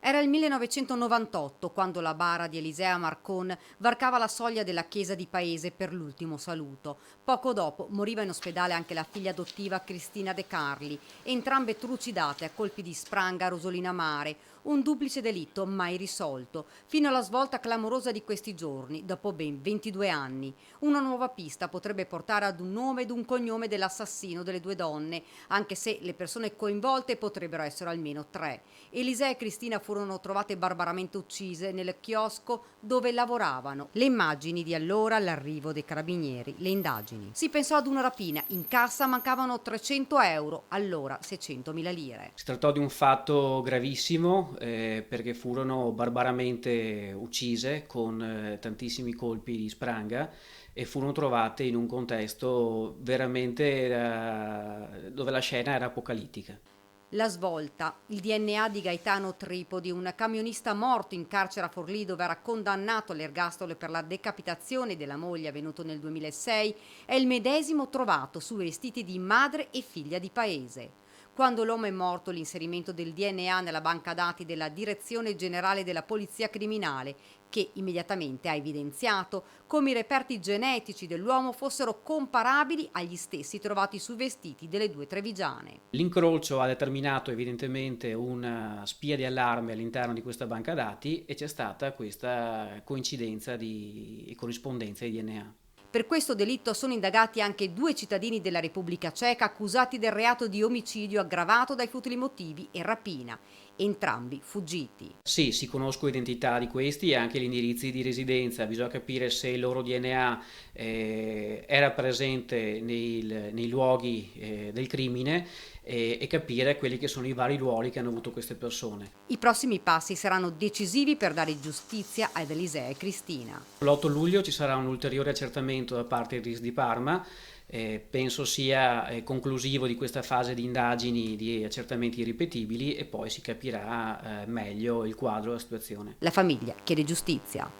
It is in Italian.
Era il 1998 quando la bara di Elisea Marcon varcava la soglia della chiesa di paese per l'ultimo saluto. Poco dopo moriva in ospedale anche la figlia adottiva Cristina De Carli, entrambe trucidate a colpi di spranga a Rosolina Mare, un duplice delitto mai risolto, fino alla svolta clamorosa di questi giorni, dopo ben 22 anni. Una nuova pista potrebbe portare ad un nome ed un cognome dell'assassino delle due donne, anche se le persone coinvolte potrebbero essere almeno tre. Elisea e Cristina furono trovate barbaramente uccise nel chiosco dove lavoravano. Le immagini di allora, l'arrivo dei carabinieri, le indagini. Si pensò ad una rapina, in cassa mancavano 300 euro, allora 600.000 lire. Si trattò di un fatto gravissimo perché furono barbaramente uccise con tantissimi colpi di spranga e furono trovate in un contesto veramente dove la scena era apocalittica. La svolta, il DNA di Gaetano Tripodi, un camionista morto in carcere a Forlì dove era condannato all'ergastolo per la decapitazione della moglie avvenuto nel 2006, è il medesimo trovato su vestiti di madre e figlia di paese. Quando l'uomo è morto, l'inserimento del DNA nella banca dati della Direzione Generale della Polizia Criminale, che immediatamente ha evidenziato come i reperti genetici dell'uomo fossero comparabili agli stessi trovati sui vestiti delle due trevigiane. L'incrocio ha determinato evidentemente una spia di allarme all'interno di questa banca dati e c'è stata questa coincidenza e corrispondenza di DNA. Per questo delitto sono indagati anche due cittadini della Repubblica Ceca accusati del reato di omicidio aggravato dai futili motivi e rapina, entrambi fuggiti. Sì, si conoscono l'identità di questi e anche gli indirizzi di residenza, bisogna capire se il loro DNA era presente nei luoghi del crimine e capire quelli che sono i vari ruoli che hanno avuto queste persone. I prossimi passi saranno decisivi per dare giustizia ad Elisea e Cristina. L'8 luglio ci sarà un ulteriore accertamento da parte del RIS di Parma, penso sia conclusivo di questa fase di indagini, di accertamenti irripetibili e poi si capirà meglio il quadro della situazione. La famiglia chiede giustizia.